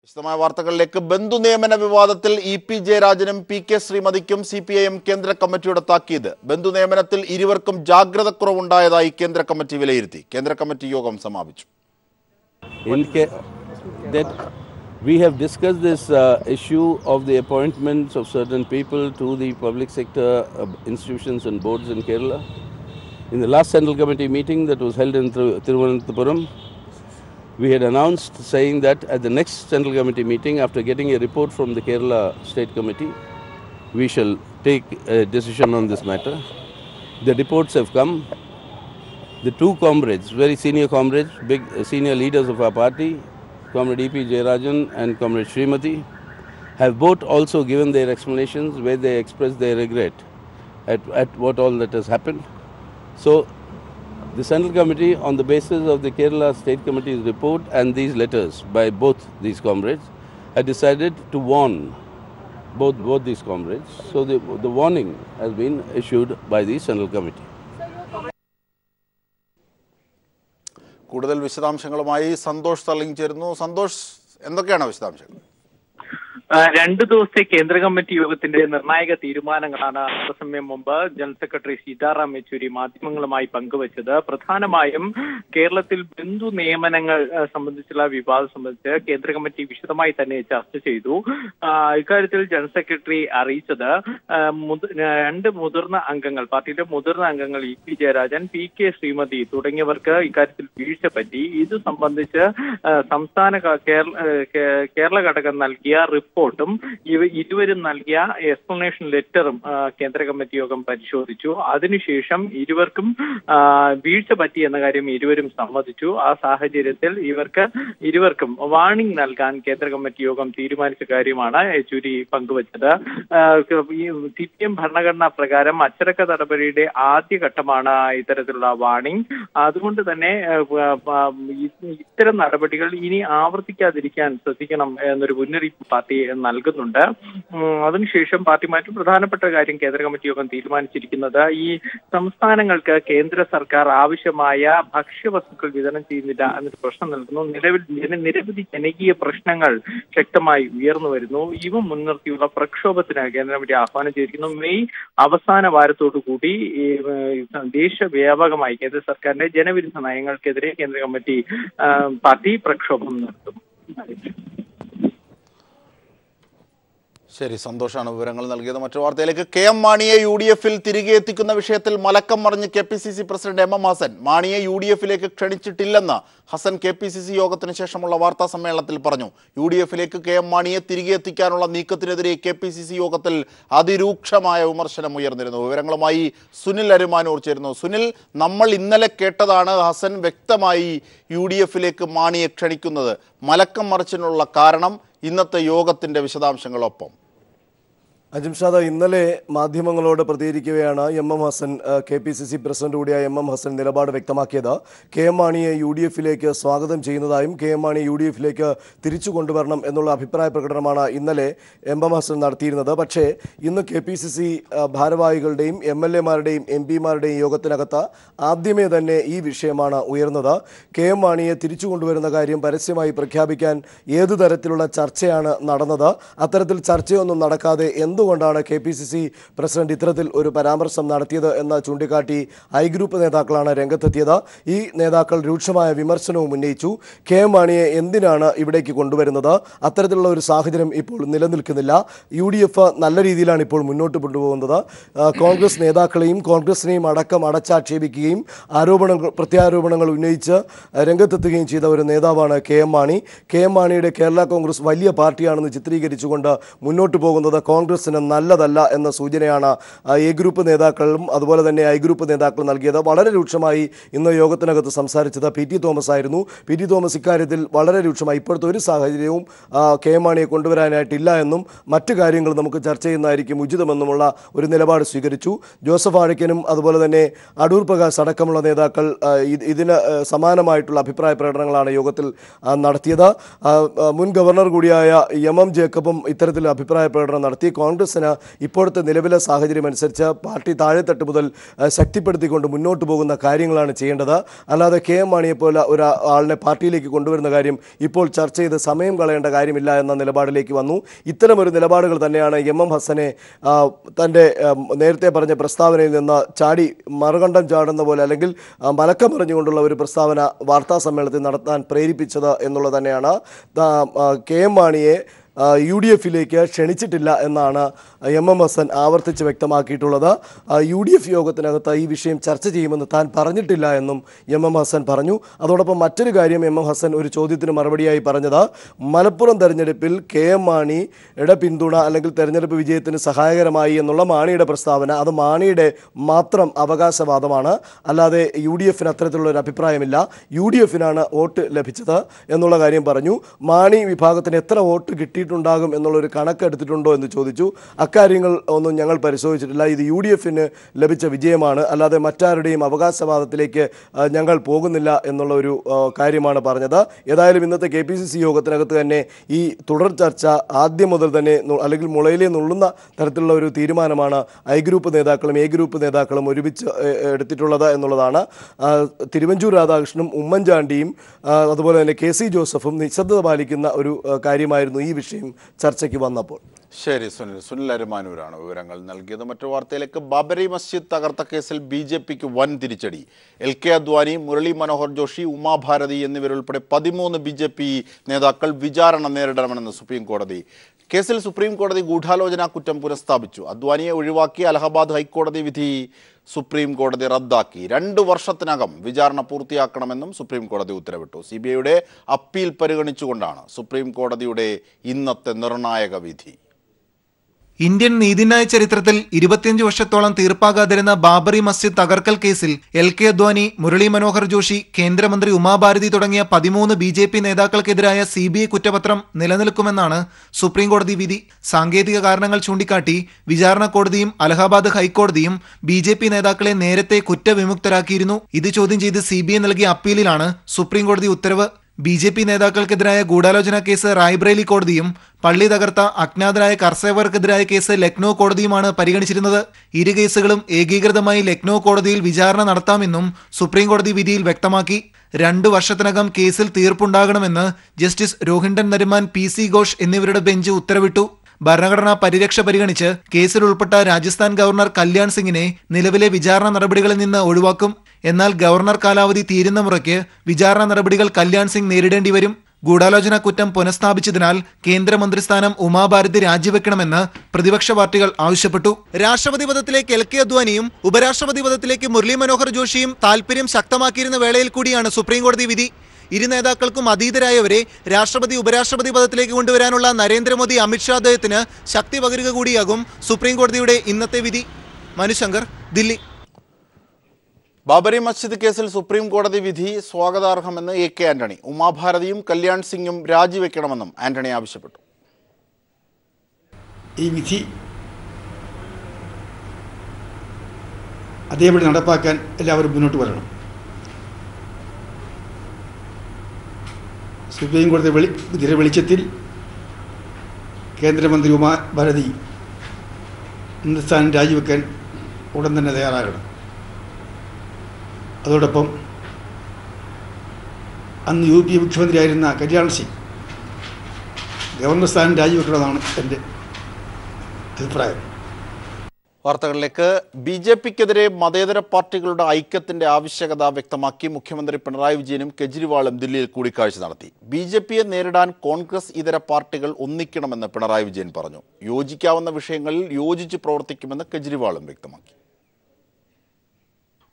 വിശദമായ വാർത്തകളിലേക്ക്. ബന്ധു നിയമന വിവാദത്തിൽ ഇ.പി. ജയരാജനും പി.കെ. ശ്രീമതിക്കും CPIM കേന്ദ്ര കമ്മിറ്റിയുടെ താക്കീത്. ബന്ധു നിയമനത്തിൽ ഇരുവർക്കും ജാഗ്രതക്കുറവുണ്ടായതായി കേന്ദ്ര കമ്മിറ്റി വിലയിരുത്തി. കേന്ദ്ര കമ്മിറ്റി യോഗം സമാപിച്ചു. We have discussed this issue of the appointments of certain people to the public sector institutions and boards in Kerala. In the last Central Committee meeting that was held in Thiruvananthapuram, we had announced saying that at the next Central Committee meeting, after getting a report from the Kerala State Committee, we shall take a decision on this matter. The reports have come. The two comrades, very senior comrades, big senior leaders of our party, Comrade E.P. Jayarajan and Comrade Srimati, have both also given their explanations where they express their regret at what all that has happened. So, the Central Committee, on the basis of the Kerala State Committee's report and these letters by both these comrades, had decided to warn both these comrades. So, the warning has been issued by the Central Committee. കൂടുതൽ വിശദാംശങ്ങളുമായി സന്തോഷ് തള്ളിങ് ചേരുന്നു. സന്തോഷ്, എന്തൊക്കെയാണ് വിശദാംശങ്ങൾ? 2 ദിവസത്തെ കേന്ദ്ര committee യോഗത്തിന്റെ നിർണായക തീരുമാനങ്ങളാണ് അല്പസമയം മുമ്പ് ജനറൽ സെക്രട്ടറി സീതാറാം യെച്ചൂരി മാധ്യമങ്ങളുമായി പങ്കുവച്ചത്. പ്രധാനമായും കേരളത്തിൽ ബന്ധു നിയമനങ്ങൾ സംബന്ധിച്ചുള്ള വിവാദം സംബന്ധിച്ച് കേന്ദ്ര കമ്മിറ്റി വിശദമായി തന്നെ ചർച്ച ചെയ്തു. ഇക്കാര്യത്തിൽ ജനറൽ സെക്രട്ടറി അറിയിച്ചത് 2 മുതിർന്ന അംഗങ്ങൾ, പാർട്ടിയിലെ മുതിർന്ന അംഗങ്ങൾ ഇ.പി. ജയരാജൻ, പി.കെ. ശ്രീമതി തുടങ്ങിയവർക്ക് ഇക്കാര്യത്തിൽ വീഴ്ച പറ്റി. ഇത് സംബന്ധിച്ച് സംസ്ഥാന കേരള ഘടകം നൽകിയ റിപ്പോർട്ടും ഇരുവരും നൽകിയ എക്സ്പ്ലനേഷൻ ലെറ്ററും കേന്ദ്ര കമ്മിറ്റി യോഗം പരിശോധിച്ചു. അതിനുശേഷം ഇരുവർക്കും വീഴ്ച പറ്റി എന്ന കാര്യം ഇരുവരും സമ്മതിച്ചു. ആ സാഹചര്യത്തിൽ ഇരുവർക്കും വാർണിംഗ് നൽകാൻ കേന്ദ്ര കമ്മിറ്റി യോഗം തീരുമാനിച്ച കാര്യമാണ് യെച്ചൂരി പങ്കുവച്ചത്. CPM ഭരണഘടനാ പ്രകാരം അച്ചടക്ക നടപടിയുടെ ആദ്യഘട്ടമാണ് ഇത്തരത്തിലുള്ള വാർണിംഗ്. അതുകൊണ്ട് തന്നെ ഇത്തരം നടപടികൾ ഇനി ആവർത്തിക്കാതിരിക്കാൻ ശ്രദ്ധിക്കണം എന്നൊരു മുന്നറിയിപ്പ് പാർട്ടി നൽകുന്നുണ്ട്. അതിനുശേഷം പാർട്ടി മറ്റു പ്രധാനപ്പെട്ട കാര്യം കേന്ദ്ര കമ്മിറ്റി യോഗം തീരുമാനിച്ചിരിക്കുന്നത്, ഈ സംസ്ഥാനങ്ങൾക്ക് കേന്ദ്ര സർക്കാർ ആവശ്യമായ ഭക്ഷ്യവസ്തുക്കൾ വിതരണം ചെയ്യുന്നില്ല എന്നൊരു പ്രശ്നം നൽകുന്നു. നിരവധി ജനകീയ പ്രശ്നങ്ങൾ ശക്തമായി ഉയർന്നു വരുന്നു. ഇവ മുൻനിർത്തിയുള്ള പ്രക്ഷോഭത്തിന് കേന്ദ്ര കമ്മിറ്റി ആഹ്വാനം ചെയ്തിരിക്കുന്നു. മെയ് അവസാന വാരത്തോടു കൂടി ദേശവ്യാപകമായി കേന്ദ്ര സർക്കാരിന്റെ ജനവിരുദ്ധ നയങ്ങൾക്കെതിരെ കേന്ദ്ര കമ്മിറ്റി പാർട്ടി പ്രക്ഷോഭം നടത്തും. ശരി, സന്തോഷാണ് വിവരങ്ങൾ നൽകിയത്. മറ്റു വാർത്തയിലേക്ക്. KM മാണിയെ UDF-ൽ തിരികെ എത്തിക്കുന്ന വിഷയത്തിൽ മലക്കം മറിഞ്ഞ് KPCC പ്രസിഡന്റ് MM ഹസൻ. മാണിയെ UDF-ലേക്ക് ക്ഷണിച്ചിട്ടില്ലെന്ന് ഹസൻ KPCC യോഗത്തിന് ശേഷമുള്ള വാർത്താ സമ്മേളനത്തിൽ പറഞ്ഞു. UDF-ലേക്ക് KM മാണിയെ തിരികെ എത്തിക്കാനുള്ള നീക്കത്തിനെതിരെ KPCC യോഗത്തിൽ അതിരൂക്ഷമായ വിമർശനം ഉയർന്നിരുന്നു. വിവരങ്ങളുമായി സുനിൽ അരുമാനൂർ ചേരുന്നു. സുനിൽ, നമ്മൾ ഇന്നലെ കേട്ടതാണ് ഹസൻ വ്യക്തമായി UDF-ലേക്ക് മാണിയെ ക്ഷണിക്കുന്നത്. മലക്കം മറിച്ചിനുള്ള കാരണം, ഇന്നത്തെ യോഗത്തിന്റെ വിശദാംശങ്ങളൊപ്പം. അജിംഷാദ്, ഇന്നലെ മാധ്യമങ്ങളോട് പ്രതികരിക്കുകയാണ് MM ഹസൻ. KPCC പ്രസിഡന്റ് കൂടിയായ MM ഹസൻ നിലപാട് വ്യക്തമാക്കിയത് KM മാണിയെ UDF-ലേക്ക് സ്വാഗതം ചെയ്യുന്നതായും KM മാണിയെ UDF-ലേക്ക് തിരിച്ചു കൊണ്ടുവരണം എന്നുള്ള അഭിപ്രായ പ്രകടനമാണ് ഇന്നലെ MM ഹസൻ നടത്തിയിരുന്നത്. പക്ഷേ ഇന്ന് KPCC ഭാരവാഹികളുടെയും MLA-മാരുടെയും MP-മാരുടെയും യോഗത്തിനകത്ത് ആദ്യമേ തന്നെ ഈ വിഷയമാണ് ഉയർന്നത്. KM മാണിയെ തിരിച്ചു കൊണ്ടുവരുന്ന കാര്യം പരസ്യമായി പ്രഖ്യാപിക്കാൻ ഏതു തരത്തിലുള്ള ചർച്ചയാണ് നടന്നത്? അത്തരത്തിൽ ചർച്ചയൊന്നും നടക്കാതെ എന്തുകൊണ്ടാണ് KPCC പ്രസിഡന്റ് ഇത്തരത്തിൽ ഒരു പരാമർശം നടത്തിയത് എന്ന് ചൂണ്ടിക്കാട്ടി ഐ ഗ്രൂപ്പ് നേതാക്കളാണ് രംഗത്തെത്തിയത്. ഈ നേതാക്കൾ രൂക്ഷമായ വിമർശനവും ഉന്നയിച്ചു. KM മാണിയെ എന്തിനാണ് ഇവിടേക്ക് കൊണ്ടുവരുന്നത്? അത്തരത്തിലുള്ള ഒരു സാഹചര്യം ഇപ്പോൾ നിലനിൽക്കുന്നില്ല. UDF നല്ല രീതിയിലാണ് ഇപ്പോൾ മുന്നോട്ട് കൊണ്ടുപോകുന്നത്. കോൺഗ്രസ് നേതാക്കളെയും കോൺഗ്രസിനെയും അടക്കം അടച്ചാക്ഷേപിക്കുകയും പ്രത്യാരോപണങ്ങൾ ഉന്നയിച്ച് രംഗത്തെത്തുകയും ചെയ്ത ഒരു നേതാവാണ് KM മാണി. KM മാണിയുടെ കേരള കോൺഗ്രസ് വലിയ പാർട്ടിയാണെന്ന് ചിത്രീകരിച്ചുകൊണ്ട് മുന്നോട്ട് പോകുന്നത് കോൺഗ്രസിന് നല്ലതല്ല എന്ന സൂചനയാണ് എ ഗ്രൂപ്പ് നേതാക്കളും അതുപോലെ തന്നെ ഐ ഗ്രൂപ്പ് നേതാക്കളും നൽകിയത്. വളരെ രൂക്ഷമായി ഇന്ന് യോഗത്തിനകത്ത് സംസാരിച്ചത് PT തോമസ് ആയിരുന്നു. PT തോമസ് ഇക്കാര്യത്തിൽ വളരെ രൂക്ഷമായി ഇപ്പോഴത്തെ ഒരു സാഹചര്യവും KM മാണിയെ കൊണ്ടുവരാനായിട്ടില്ല എന്നും മറ്റു കാര്യങ്ങൾ നമുക്ക് ചർച്ച ചെയ്യുന്നതായിരിക്കും ഉചിതമെന്നുമുള്ള ഒരു നിലപാട് സ്വീകരിച്ചു. ജോസഫ് ആഴക്കനും അതുപോലെ തന്നെ അടൂർ പ്രകാശ് അടക്കമുള്ള നേതാക്കൾ ഇതിന് സമാനമായിട്ടുള്ള അഭിപ്രായ പ്രകടനങ്ങളാണ് യോഗത്തിൽ നടത്തിയത്. മുൻ ഗവർണർ കൂടിയായ MM ജേക്കബും ഇത്തരത്തിൽ അഭിപ്രായ പ്രകടനം നടത്തി. കോൺഗ്രസിന് ഇപ്പോഴത്തെ നിലവിലെ സാഹചര്യം അനുസരിച്ച് പാർട്ടി താഴെത്തട്ട് മുതൽ ശക്തിപ്പെടുത്തിക്കൊണ്ട് മുന്നോട്ട് പോകുന്ന കാര്യങ്ങളാണ് ചെയ്യേണ്ടത്. അല്ലാതെ കെ.എം. മാണിയെ പോലെ ഒരാളിനെ പാർട്ടിയിലേക്ക് കൊണ്ടുവരുന്ന കാര്യം ഇപ്പോൾ ചർച്ച ചെയ്ത് സമയം കളയേണ്ട കാര്യമില്ല എന്ന നിലപാടിലേക്ക് വന്നു. ഇത്തരമൊരു നിലപാടുകൾ തന്നെയാണ് എം.എം. ഹസനെ തൻ്റെ നേരത്തെ പറഞ്ഞ പ്രസ്താവനയിൽ നിന്ന് ചാടി മറുകണ്ഠം ചാടുന്ന പോലെ അല്ലെങ്കിൽ മലക്കമറിഞ്ഞുകൊണ്ടുള്ള ഒരു പ്രസ്താവന വാർത്താ സമ്മേളനത്തിൽ നടത്താൻ പ്രേരിപ്പിച്ചത് എന്നുള്ളത് തന്നെയാണ്. കെ.എം. മാണിയെ UDF-ലേക്ക് ക്ഷണിച്ചിട്ടില്ല എന്നാണ് എം.എം. ഹസൻ ആവർത്തിച്ച് വ്യക്തമാക്കിയിട്ടുള്ളത്. UDF യോഗത്തിനകത്ത് ഈ വിഷയം ചർച്ച ചെയ്യുമെന്ന് താൻ പറഞ്ഞിട്ടില്ല എന്നും എം.എം. ഹസൻ പറഞ്ഞു. അതോടൊപ്പം മറ്റൊരു കാര്യം എം.എം. ഹസൻ ഒരു ചോദ്യത്തിന് മറുപടിയായി പറഞ്ഞത് മലപ്പുറം തെരഞ്ഞെടുപ്പിൽ കെ.എം. മാണിയുടെ പിന്തുണ അല്ലെങ്കിൽ തെരഞ്ഞെടുപ്പ് വിജയത്തിന് സഹായകരമായി എന്നുള്ള മാണിയുടെ പ്രസ്താവന അത് മാണിയുടെ മാത്രം അവകാശവാദമാണ്. അല്ലാതെ UDF-ന് അത്തരത്തിലുള്ളൊരു അഭിപ്രായമില്ല. UDF-നാണ് വോട്ട് ലഭിച്ചത് എന്നുള്ള കാര്യം പറഞ്ഞു. മാണി വിഭാഗത്തിന് എത്ര വോട്ട് കിട്ടിയിട്ടുണ്ടാകും എന്നുള്ളൊരു കണക്കെടുത്തിട്ടുണ്ടോ എന്ന് ചോദിച്ചു. അക്കാര്യങ്ങൾ ഒന്നും ഞങ്ങൾ പരിശോധിച്ചിട്ടില്ല. ഇത് UDF-ന് ലഭിച്ച വിജയമാണ്, അല്ലാതെ മറ്റാരുടെയും അവകാശവാദത്തിലേക്ക് ഞങ്ങൾ പോകുന്നില്ല എന്നുള്ള ഒരു കാര്യമാണ് പറഞ്ഞത്. ഏതായാലും ഇന്നത്തെ KPCC യോഗത്തിനകത്ത് തന്നെ ഈ തുടർ ചർച്ച ആദ്യം മുതൽ തന്നെ അല്ലെങ്കിൽ മുളയിലെ നുള്ളുന്ന തരത്തിലുള്ള ഒരു തീരുമാനമാണ് ഐ ഗ്രൂപ്പ് നേതാക്കളും എ ഗ്രൂപ്പ് നേതാക്കളും ഒരുമിച്ച് എടുത്തിട്ടുള്ളത് എന്നുള്ളതാണ്. തിരുവഞ്ചൂർ രാധാകൃഷ്ണനും ഉമ്മൻചാണ്ടിയും അതുപോലെ തന്നെ KC ജോസഫും നിശബ്ദത പാലിക്കുന്ന ഒരു കാര്യമായിരുന്നു ഈ വിഷയം ചർച്ചയ്ക്ക് വന്നപ്പോൾ. ശരി, സുനിൽ അരുമാനൂരാണ് വിവരങ്ങൾ നൽകിയത്. മറ്റു വാർത്തയിലേക്ക്. ബാബരി മസ്ജിദ് തകർത്ത കേസിൽ BJPക്ക് വൻ തിരിച്ചടി. LK അദ്വാനി, മുരളി മനോഹർ ജോഷി, ഉമാഭാരതി എന്നിവരുൾപ്പെടെ 13 BJP നേതാക്കൾ വിചാരണ നേരിടണമെന്ന് സുപ്രീം കോടതി. കേസിൽ സുപ്രീം കോടതി ഗൂഢാലോചനാ കുറ്റം പുനഃസ്ഥാപിച്ചു. അദ്വാനിയെ ഒഴിവാക്കി അലഹബാദ് ഹൈക്കോടതി വിധി സുപ്രീം കോടതി റദ്ദാക്കി. 2 വർഷത്തിനകം വിചാരണ പൂർത്തിയാക്കണമെന്നും സുപ്രീം കോടതി ഉത്തരവിട്ടു. CBIയുടെ അപ്പീൽ പരിഗണിച്ചുകൊണ്ടാണ് സുപ്രീം കോടതിയുടെ ഇന്നത്തെ നിർണായക വിധി. ഇന്ത്യൻ നീതിന്യായ ചരിത്രത്തിൽ 25 വർഷത്തോളം തീർപ്പാകാതിരുന്ന ബാബറി മസ്ജിദ് തകർക്കൽ കേസിൽ LK അദ്വാനി, മുരളി മനോഹർ ജോഷി, കേന്ദ്രമന്ത്രി ഉമാഭാരതി തുടങ്ങിയ 13 BJP നേതാക്കൾക്കെതിരായ CBI കുറ്റപത്രം നിലനിൽക്കുമെന്നാണ് സുപ്രീം കോടതി വിധി. സാങ്കേതിക കാരണങ്ങൾ ചൂണ്ടിക്കാട്ടി വിചാരണ കോടതിയും അലഹബാദ് ഹൈക്കോടതിയും BJP നേതാക്കളെ നേരത്തെ കുറ്റവിമുക്തരാക്കിയിരുന്നു. ഇത് ചോദ്യം ചെയ്ത് CBI നൽകിയ അപ്പീലിലാണ് സുപ്രീം കോടതി ഉത്തരവ്. BJP നേതാക്കൾക്കെതിരായ ഗൂഢാലോചന കേസ് റായ്ബറേലി കോടതിയും പള്ളി തകർത്ത അജ്ഞാതരായ കർഷകർക്കെതിരായ കേസ് ലക്നൌ കോടതിയുമാണ് പരിഗണിച്ചിരുന്നത്. ഇരു കേസുകളും ഏകീകൃതമായി ലക്നൌ കോടതിയിൽ വിചാരണ നടത്താമെന്നും സുപ്രീം കോടതി വിധിയിൽ വ്യക്തമാക്കി. 2 വർഷത്തിനകം കേസിൽ തീർപ്പുണ്ടാകണമെന്ന് ജസ്റ്റിസ് രോഹിൻടൻ നരിമാൻ, PC ഘോഷ് എന്നിവരുടെ ബെഞ്ച് ഉത്തരവിട്ടു. ഭരണഘടനാ പരിരക്ഷ പരിഗണിച്ച് കേസിൽ ഉൾപ്പെട്ട രാജസ്ഥാൻ ഗവർണർ കല്യാൺ സിംഗിനെ നിലവിലെ വിചാരണ നടപടികളിൽ നിന്ന് ഒഴിവാക്കും. എന്നാൽ ഗവർണർ കാലാവധി തീരുന്ന മുറയ്ക്ക് വിചാരണ നടപടികൾ കല്യാൺ സിംഗ് നേരിടേണ്ടി വരും. ഗൂഢാലോചന കുറ്റം പുനഃസ്ഥാപിച്ചതിനാൽ കേന്ദ്രമന്ത്രിസ്ഥാനം ഉമാഭാരതി രാജിവെക്കണമെന്ന് പ്രതിപക്ഷ പാർട്ടികൾ ആവശ്യപ്പെട്ടു. രാഷ്ട്രപതി പദത്തിലേക്ക് LK അദ്വാനിയും ഉപരാഷ്ട്രപതി പദത്തിലേക്ക് മുരളി മനോഹർ ജോഷിയും താൽപര്യം ശക്തമാക്കിയിരുന്ന വേളയിൽ കൂടിയാണ് സുപ്രീം കോടതി വിധി. ഇരു നേതാക്കൾക്കും അതീതരായവരെ രാഷ്ട്രപതി ഉപരാഷ്ട്രപതി പദത്തിലേക്ക് കൊണ്ടുവരാനുള്ള നരേന്ദ്രമോദി അമിത്ഷാ ദയത്തിന് ശക്തി പകരുക കൂടിയാകും സുപ്രീം കോടതിയുടെ ഇന്നത്തെ വിധി. മനുശങ്കർ, ദില്ലി. ബാബരി മസ്ജിദ് കേസിൽ സുപ്രീം കോടതി വിധി സ്വാഗതാർഹമെന്ന് AK ആന്റണി. ഉമാഭാരതിയും കല്യാൺ സിംഗും രാജിവെക്കണമെന്നും ആന്റണി ആവശ്യപ്പെട്ടു. ഈ വിധി അതേപടി നടപ്പാക്കാൻ എല്ലാവരും മുന്നോട്ട് വരണം. സുപ്രീം കോടതി വിധിയുടെ വെളിച്ചത്തിൽ കേന്ദ്രമന്ത്രി ഉമാഭാരതി സ്ഥാനം രാജിവെക്കാൻ ഉടൻ തന്നെ തയ്യാറാകണം. അതോടൊപ്പം അന്ന് UP മുഖ്യമന്ത്രിയായിരുന്ന കല്യാൺ സിംഗ് ഗവർണർ സ്ഥാനം രാജിവെക്കണമെന്നാണ് എൻ്റെ അഭിപ്രായം. വാർത്തകളിലേക്ക്. BJPക്കെതിരെ മതേതര പാർട്ടികളുടെ ഐക്യത്തിന്റെ ആവശ്യകത വ്യക്തമാക്കി മുഖ്യമന്ത്രി പിണറായി വിജയനും കെജ്രിവാളും ദില്ലിയിൽ കൂടിക്കാഴ്ച നടത്തി. BJPയെ നേരിടാൻ കോൺഗ്രസ് ഇതര പാർട്ടികൾ ഒന്നിക്കണമെന്ന് പിണറായി വിജയൻ പറഞ്ഞു. യോജിക്കാവുന്ന വിഷയങ്ങളിൽ യോജിച്ച് പ്രവർത്തിക്കുമെന്ന് കെജ്രിവാളും വ്യക്തമാക്കി.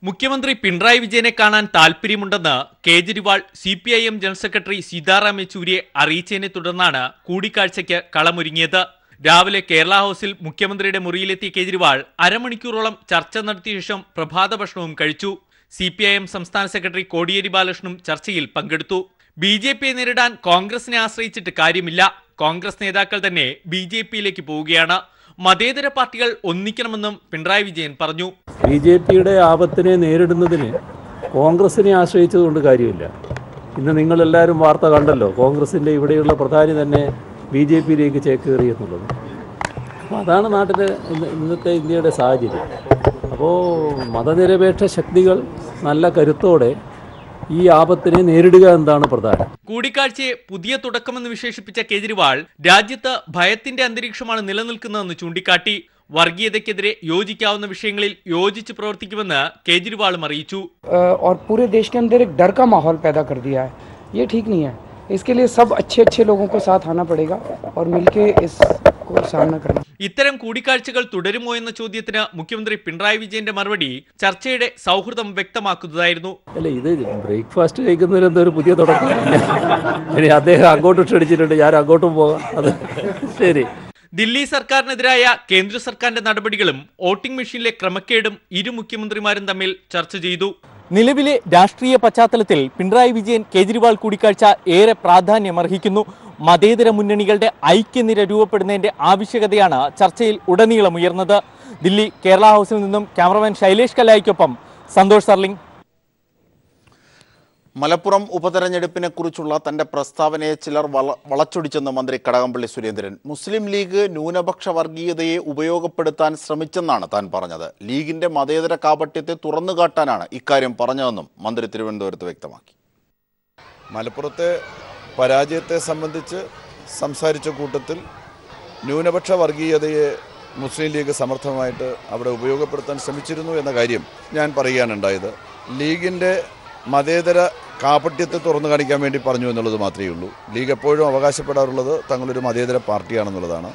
മുഖ്യമന്ത്രി പിണറായി വിജയനെ കാണാൻ താൽപര്യമുണ്ടെന്ന് Kejriwal CPIM general secretary Sitaram യെച്ചൂരിയെ അറിയിച്ചതിനെ തുടർന്നാണ് കൂടിക്കാഴ്ചയ്ക്ക് കളമൊരുങ്ങിയത്. രാവിലെ കേരള ഹൌസിൽ മുഖ്യമന്ത്രിയുടെ മുറിയിലെത്തിയ കേജ്രിവാൾ അരമണിക്കൂറോളം ചർച്ച നടത്തിയ ശേഷം പ്രഭാത ഭക്ഷണവും കഴിച്ചു. CPIM സംസ്ഥാന സെക്രട്ടറി കോടിയേരി ബാലകൃഷ്ണനും ചർച്ചയിൽ പങ്കെടുത്തു. BJPയെ നേരിടാൻ കോൺഗ്രസിനെ ആശ്രയിച്ചിട്ട് കാര്യമില്ല. കോൺഗ്രസ് നേതാക്കൾ തന്നെ BJPയിലേക്ക് പോവുകയാണ്. മതേതര പാർട്ടികൾ ഒന്നിക്കണമെന്നും പിണറായി വിജയൻ പറഞ്ഞു. BJPയുടെ ആപത്തിനെ നേരിടുന്നതിന് കോൺഗ്രസിനെ ആശ്രയിച്ചതുകൊണ്ട് കാര്യമില്ല. ഇന്ന് നിങ്ങളെല്ലാവരും വാർത്ത കണ്ടല്ലോ, കോൺഗ്രസിൻ്റെ ഇവിടെയുള്ള പ്രധാനി തന്നെ BJPയിലേക്ക് ചേക്കേറി എന്നുള്ളത്. അപ്പോൾ അതാണ് നാട്ടിലെ ഇന്നത്തെ ഇന്ത്യയുടെ സാഹചര്യം. അപ്പോൾ മതനിരപേക്ഷ ശക്തികൾ നല്ല കരുത്തോടെ ഈ ആപത്തിനെ നേരിടുക എന്നതാണ് പ്രധാനം. കൂടിക്കാഴ്ചയെ പുതിയ തുടക്കമെന്ന് വിശേഷിപ്പിച്ച കേജ്രിവാൾ രാജ്യത്ത് ഭയത്തിന്റെ അന്തരീക്ഷമാണ് നിലനിൽക്കുന്നതെന്ന് ചൂണ്ടിക്കാട്ടി. വർഗീയതയ്ക്കെതിരെ യോജിക്കാവുന്ന വിഷയങ്ങളിൽ യോജിച്ച് പ്രവർത്തിക്കുമെന്ന് കേജ്രിവാളും അറിയിച്ചു. और पूरे देश के अंदर एक डर का माहौल पैदा कर दिया है, ये ठीक नहीं है. इसके लिए सब अच्छे लोगों को साथ आना पड़ेगा और मिलके इसको सामना करना. ഇത്തരം കൂടിക്കാഴ്ചകൾ തുടരുമോ എന്ന ചോദ്യത്തിന് മുഖ്യമന്ത്രി പിണറായി വിജയന്റെ മറുപടി ചർച്ചയുടെ സൗഹൃദം വ്യക്തമാക്കുന്നതായിരുന്നു. അല്ല, ഇത് ബ്രേക്ക്ഫാസ്റ്റ് കഴിക്കുന്നതിന് എന്തോ ഒരു പുതിയ തുടക്കം. ഇനി അദ്ദേഹം അങ്ങോട്ട് ക്ഷണിച്ചിട്ടുണ്ട്, ഞാൻ അങ്ങോട്ടും പോകാം. അത് ശരി. ദില്ലി സർക്കാരിനെതിരായ കേന്ദ്ര സർക്കാരിന്റെ നടപടികളും വോട്ടിംഗ് മെഷീനിലെ ക്രമക്കേടും ഇരു മുഖ്യമന്ത്രിമാരും തമ്മിൽ ചർച്ച ചെയ്തു. നിലവിലെ രാഷ്ട്രീയ പശ്ചാത്തലത്തിൽ പിണറായി വിജയൻ കേജ്രിവാൾ കൂടിക്കാഴ്ച ഏറെ പ്രാധാന്യമർഹിക്കുന്നു. മതേതര മുന്നണികളുടെ ഐക്യനിര രൂപപ്പെടുന്നതിന്റെ ആവശ്യകതയാണ് ചർച്ചയിൽ ഉടനീളം ഉയർന്നത്. ദില്ലി കേരള ഹൗസിൽ നിന്നും ക്യാമറമാൻ ശൈലേഷ് കലായിക്കൊപ്പം സന്തോഷ് സർലിംഗ്. മലപ്പുറം ഉപതെരഞ്ഞെടുപ്പിനെ കുറിച്ചുള്ള തന്റെ പ്രസ്താവനയെ ചിലർ വളച്ചൊടിച്ചെന്ന് മന്ത്രി കടകംപള്ളി സുരേന്ദ്രൻ. മുസ്ലിം ലീഗ് ന്യൂനപക്ഷ വർഗീയതയെ ഉപയോഗപ്പെടുത്താൻ ശ്രമിച്ചെന്നാണ് താൻ പറഞ്ഞത്. ലീഗിന്റെ മതേതര കാപട്യത്തെ തുറന്നുകാട്ടാനാണ് ഇക്കാര്യം പറഞ്ഞതെന്നും മന്ത്രി തിരുവനന്തപുരത്ത് വ്യക്തമാക്കി. മലപ്പുറത്തെ പരാജയത്തെ സംബന്ധിച്ച് സംസാരിച്ച കൂട്ടത്തിൽ ന്യൂനപക്ഷ വർഗീയതയെ മുസ്ലിം ലീഗ് സമർത്ഥമായിട്ട് അവിടെ ഉപയോഗപ്പെടുത്താൻ ശ്രമിച്ചിരുന്നു എന്ന കാര്യം ഞാൻ പറയുകയാണുണ്ടായത്. ലീഗിൻ്റെ മതേതര കാപട്യത്തെ തുറന്നു കാണിക്കാൻ വേണ്ടി പറഞ്ഞു എന്നുള്ളത് മാത്രമേ ഉള്ളൂ. ലീഗ് എപ്പോഴും അവകാശപ്പെടാറുള്ളത് തങ്ങളൊരു മതേതര പാർട്ടിയാണെന്നുള്ളതാണ്.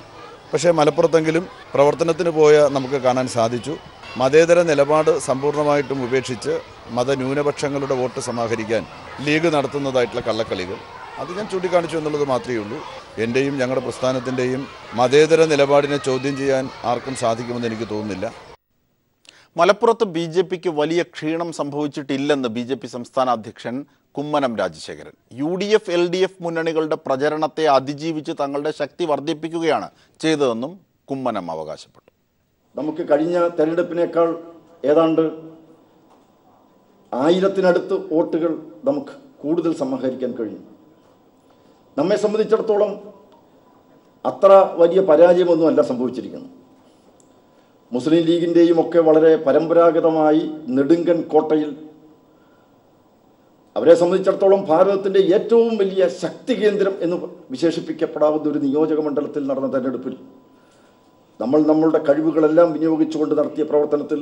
പക്ഷേ മലപ്പുറത്തെങ്കിലും പ്രവർത്തനത്തിന് പോയ നമുക്ക് കാണാൻ സാധിച്ചു മതേതര നിലപാട് സമ്പൂർണ്ണമായിട്ടും ഉപേക്ഷിച്ച് മതന്യൂനപക്ഷങ്ങളുടെ വോട്ട് സമാഹരിക്കാൻ ലീഗ് നടത്തുന്നതായിട്ടുള്ള കള്ളക്കളികൾ അത് ഞാൻ ചൂണ്ടിക്കാണിച്ചു എന്നുള്ളത് മാത്രമേ ഉള്ളൂ. എൻ്റെയും ഞങ്ങളുടെ പ്രസ്ഥാനത്തിൻ്റെയും മതേതര നിലപാടിനെ ചോദ്യം ചെയ്യാൻ ആർക്കും സാധിക്കുമെന്ന് എനിക്ക് തോന്നുന്നില്ല. മലപ്പുറത്ത് BJPക്ക് വലിയ ക്ഷീണം സംഭവിച്ചിട്ടില്ലെന്ന് BJP സംസ്ഥാന അധ്യക്ഷൻ കുമ്മനം രാജശേഖരൻ. UDF LDF മുന്നണികളുടെ പ്രചരണത്തെ അതിജീവിച്ച് തങ്ങളുടെ ശക്തി വർദ്ധിപ്പിക്കുകയാണ് ചെയ്തതെന്നും കുമ്മനം അവകാശപ്പെട്ടു. നമുക്ക് കഴിഞ്ഞ തെരഞ്ഞെടുപ്പിനേക്കാൾ ഏതാണ്ട് 1000-നടുത്ത് വോട്ടുകൾ നമുക്ക് കൂടുതൽ സമാഹരിക്കാൻ കഴിഞ്ഞു. നമ്മെ സംബന്ധിച്ചിടത്തോളം അത്ര വലിയ പരാജയമൊന്നുമല്ല സംഭവിച്ചിരിക്കുന്നത്. മുസ്ലിം ലീഗിൻ്റെയും ഒക്കെ വളരെ പരമ്പരാഗതമായി നെടുങ്കൻ കോട്ടയിൽ അവരെ സംബന്ധിച്ചിടത്തോളം ഭാരതത്തിൻ്റെ ഏറ്റവും വലിയ ശക്തി കേന്ദ്രം എന്ന് വിശേഷിപ്പിക്കപ്പെടാവുന്ന ഒരു നിയോജക മണ്ഡലത്തിൽ നടന്ന തെരഞ്ഞെടുപ്പിൽ നമ്മളുടെ കഴിവുകളെല്ലാം വിനിയോഗിച്ചുകൊണ്ട് നടത്തിയ പ്രവർത്തനത്തിൽ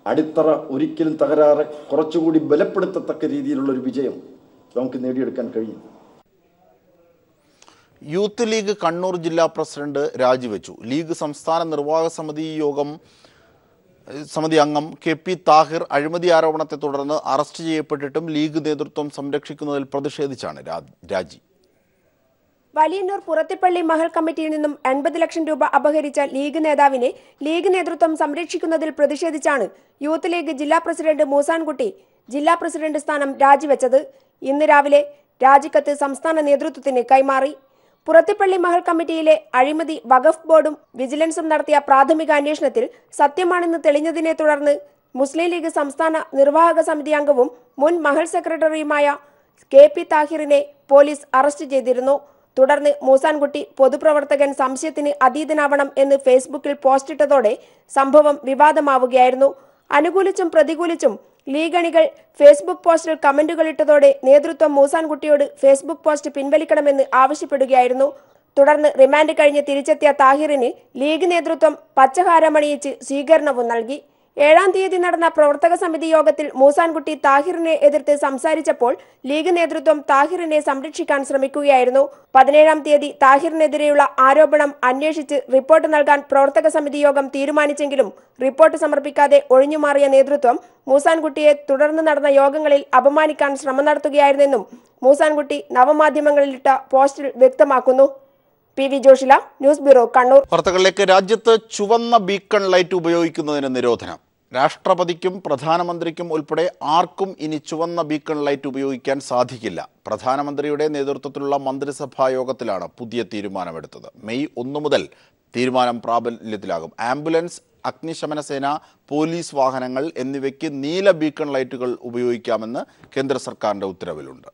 അടിത്തറ ഒരിക്കലും തകരാറ് കുറച്ചുകൂടി ബലപ്പെടുത്തത്തക്ക രീതിയിലുള്ളൊരു വിജയം നമുക്ക് നേടിയെടുക്കാൻ കഴിയും. യൂത്ത് ലീഗ് കണ്ണൂർ ജില്ലാ പ്രസിഡന്റ് രാജിവെച്ചു. ലീഗ് സംസ്ഥാന നിർവാഹക സമിതി അംഗം KP താഹിർ അഴിമതി ആരോപണത്തെ തുടർന്ന് അറസ്റ്റ് ചെയ്യപ്പെട്ടിട്ടും ലീഗ് നേതൃത്വം സംരക്ഷിക്കുന്നതിൽ പ്രതിഷേധിച്ചാണ് രാജി. വലിയന്നൂർ പുറത്തിപ്പള്ളി മഹൽ കമ്മിറ്റിയിൽ നിന്നും 80 ലക്ഷം രൂപ അപഹരിച്ച ലീഗ് നേതാവിനെ ലീഗ് നേതൃത്വം സംരക്ഷിക്കുന്നതിൽ പ്രതിഷേധിച്ചാണ് യൂത്ത് ലീഗ് ജില്ലാ പ്രസിഡന്റ് മൂസാൻകുട്ടി ജില്ലാ പ്രസിഡന്റ് സ്ഥാനം രാജിവെച്ചത്. ഇന്ന് രാവിലെ രാജിക്കത്ത് സംസ്ഥാന നേതൃത്വത്തിന് കൈമാറി. പുറത്തിപ്പള്ളി മഹൽ കമ്മിറ്റിയിലെ അഴിമതി വഖഫ് ബോർഡും വിജിലൻസും നടത്തിയ പ്രാഥമിക അന്വേഷണത്തിൽ സത്യമാണെന്ന് തെളിഞ്ഞതിനെ തുടർന്ന് മുസ്ലിം ലീഗ് സംസ്ഥാന നിർവാഹക സമിതി അംഗവും മുൻ മഹൽ സെക്രട്ടറിയുമായ KP താഹിറിനെ പോലീസ് അറസ്റ്റ് ചെയ്തിരുന്നു. തുടർന്ന് മൂസാൻകുട്ടി പൊതുപ്രവർത്തകൻ സംശയത്തിന് അതീതനാവണം എന്ന് ഫേസ്ബുക്കിൽ പോസ്റ്റിട്ടതോടെ സംഭവം വിവാദമാവുകയായിരുന്നു. അനുകൂലിച്ചും പ്രതികൂലിച്ചും ലീഗ് അണികൾ ഫേസ്ബുക്ക് പോസ്റ്റിൽ കമന്റുകൾ ഇട്ടതോടെ നേതൃത്വം മൂസാൻകുട്ടിയോട് ഫേസ്ബുക്ക് പോസ്റ്റ് പിൻവലിക്കണമെന്ന് ആവശ്യപ്പെടുകയായിരുന്നു. തുടർന്ന് റിമാൻഡ് കഴിഞ്ഞ് തിരിച്ചെത്തിയ താഹിറിന് ലീഗ് നേതൃത്വം പച്ചഹാരമണിയിച്ച് സ്വീകരണവും നൽകി. 7-ാം തീയതി നടന്ന പ്രവർത്തക സമിതി യോഗത്തിൽ മൂസാൻകുട്ടി താഹിറിനെ എതിർത്ത് സംസാരിച്ചപ്പോൾ ലീഗ് നേതൃത്വം താഹിറിനെ സംരക്ഷിക്കാൻ ശ്രമിക്കുകയായിരുന്നു. 17-ാം തീയതി താഹിറിനെതിരെയുള്ള ആരോപണം അന്വേഷിച്ച് റിപ്പോർട്ട് നൽകാൻ പ്രവർത്തക സമിതി യോഗം തീരുമാനിച്ചെങ്കിലും റിപ്പോർട്ട് സമർപ്പിക്കാതെ ഒഴിഞ്ഞുമാറിയ നേതൃത്വം മൂസാൻകുട്ടിയെ തുടർന്ന് നടന്ന യോഗങ്ങളിൽ അപമാനിക്കാൻ ശ്രമം നടത്തുകയായിരുന്നെന്നും മൂസാൻകുട്ടി നവമാധ്യമങ്ങളിലിട്ട പോസ്റ്റിൽ വ്യക്തമാക്കുന്നു. PV Joshila, news bureau, Kannur. വാർത്തകളിലേക്ക്. രാജ്യത്ത് ചുവന്ന ബീക്കൺ ലൈറ്റ് ഉപയോഗിക്കുന്നതിന് നിരോധനം. രാഷ്ട്രപതിക്കും പ്രധാനമന്ത്രിക്കും ഉൾപ്പെടെ ആർക്കും ഇനി ചുവന്ന ബീക്കൺ ലൈറ്റ് ഉപയോഗിക്കാൻ സാധിക്കില്ല. പ്രധാനമന്ത്രിയുടെ നേതൃത്വത്തിലുള്ള മന്ത്രിസഭാ യോഗത്തിലാണ് പുതിയ തീരുമാനമെടുത്തത്. മെയ് 1 മുതൽ തീരുമാനം പ്രാബല്യത്തിലാകും. ആംബുലൻസ്, അഗ്നിശമന സേന, പോലീസ് വാഹനങ്ങൾ എന്നിവയ്ക്ക് നീല ബീക്കൺ ലൈറ്റുകൾ ഉപയോഗിക്കാമെന്ന് കേന്ദ്ര സർക്കാരിൻ്റെ ഉത്തരവിലുണ്ട്.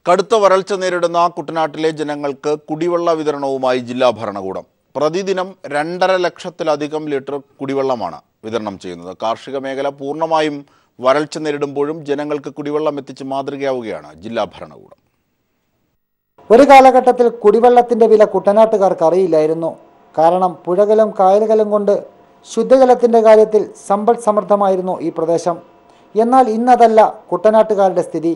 കടുത്ത വരൾച്ച നേരിടുന്ന കുട്ടനാട്ടിലെ ജനങ്ങൾക്ക് കുടിവെള്ള വിതരണവുമായി ജില്ലാ ഭരണകൂടം. പ്രതിദിനം 2.5 ലക്ഷത്തിലധികം ലിറ്റർ കുടിവെള്ളമാണ് വിതരണം ചെയ്യുന്നത്. കാർഷിക മേഖല പൂർണ്ണമായും വരൾച്ച നേരിടുമ്പോഴും ജനങ്ങൾക്ക് കുടിവെള്ളം എത്തിച്ച് മാതൃകയാവുകയാണ് ജില്ലാ ഭരണകൂടം. ഒരു കാലഘട്ടത്തിൽ കുടിവെള്ളത്തിന്റെ വില കുട്ടനാട്ടുകാർക്ക് അറിയില്ലായിരുന്നു. കാരണം പുഴകളും കായലുകളും കൊണ്ട് ശുദ്ധജലത്തിന്റെ കാര്യത്തിൽ സമ്പൽ സമൃദ്ധമായിരുന്നു ഈ പ്രദേശം. എന്നാൽ ഇന്നതല്ല കുട്ടനാട്ടുകാരുടെ സ്ഥിതി.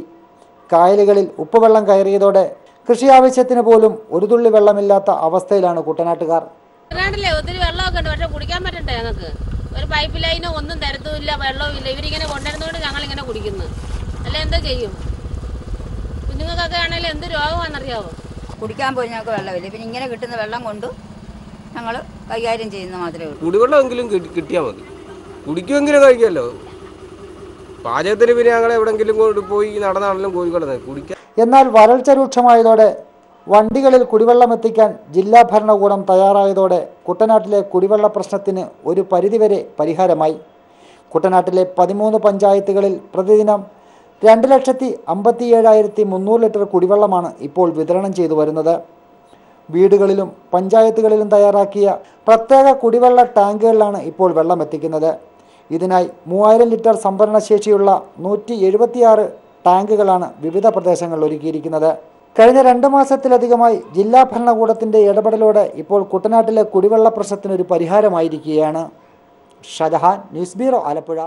കായലുകളിൽ ഉപ്പുവെള്ളം കയറിയതോടെ കൃഷി ആവശ്യത്തിന് പോലും ഒരു തുള്ളി വെള്ളമില്ലാത്ത അവസ്ഥയിലാണ് കുട്ടനാട്ടുകാർ. ഒത്തിരി വെള്ളമൊക്കെ ഉണ്ട്, പക്ഷെ കുടിക്കാൻ പറ്റണ്ടേ? ഞങ്ങൾക്ക് ഒരു പൈപ്പ് ലൈനോ ഒന്നും തരത്തുമില്ല, വെള്ളവും ഇല്ല. ഇവരിങ്ങനെ കൊണ്ടുവരുന്നതുകൊണ്ട് ഞങ്ങളിങ്ങനെ കുടിക്കുന്നു. അല്ല എന്താ ചെയ്യും? കുഞ്ഞുങ്ങൾക്കൊക്കെ ആണെങ്കിലും എന്ത് രോഗമാണെന്നറിയാവോ? കുടിക്കാൻ പോയി ഞങ്ങൾക്ക് വെള്ളമില്ല. പിന്നെ ഇങ്ങനെ കിട്ടുന്ന വെള്ളം കൊണ്ട് ഞങ്ങൾ കൈകാര്യം ചെയ്യുന്ന മാത്രമേ ഉള്ളൂ. കുടിവെള്ളമെങ്കിലും കിട്ടിയാൽ മതി, കുടിക്കുമെങ്കിലും കഴിക്കാമല്ലോ. പാചകത്തിന് പിന്നെ ഞങ്ങൾ എവിടെങ്കിലും പോയി നടന്നാണെങ്കിലും കോഴിക്കോട് കുടിക്കാൻ. എന്നാൽ വരൾച്ച രൂക്ഷമായതോടെ വണ്ടികളിൽ കുടിവെള്ളം എത്തിക്കാൻ ജില്ലാ ഭരണകൂടം തയ്യാറായതോടെ കുട്ടനാട്ടിലെ കുടിവെള്ള പ്രശ്നത്തിന് ഒരു പരിധിവരെ പരിഹാരമായി. കുട്ടനാട്ടിലെ 13 പഞ്ചായത്തുകളിൽ പ്രതിദിനം 2,57,300 ലിറ്റർ കുടിവെള്ളമാണ് ഇപ്പോൾ വിതരണം ചെയ്തു വരുന്നത്. വീടുകളിലും പഞ്ചായത്തുകളിലും തയ്യാറാക്കിയ പ്രത്യേക കുടിവെള്ള ടാങ്കുകളിലാണ് ഇപ്പോൾ വെള്ളം എത്തിക്കുന്നത്. ഇതിനായി 3000 ലിറ്റർ സംഭരണ ശേഷിയുള്ള 176 ടാങ്കുകളാണ് വിവിധ പ്രദേശങ്ങളിൽ ഒരുക്കിയിരിക്കുന്നത്. കഴിഞ്ഞ 2 മാസത്തിലധികമായി ജില്ലാ ഭരണകൂടത്തിന്റെ ഇടപെടലോടെ ഇപ്പോൾ കുട്ടനാട്ടിലെ കുടിവെള്ള പ്രശ്നത്തിനൊരു പരിഹാരമായിരിക്കുകയാണ്. Shajahan, news bureau, Alappuzha.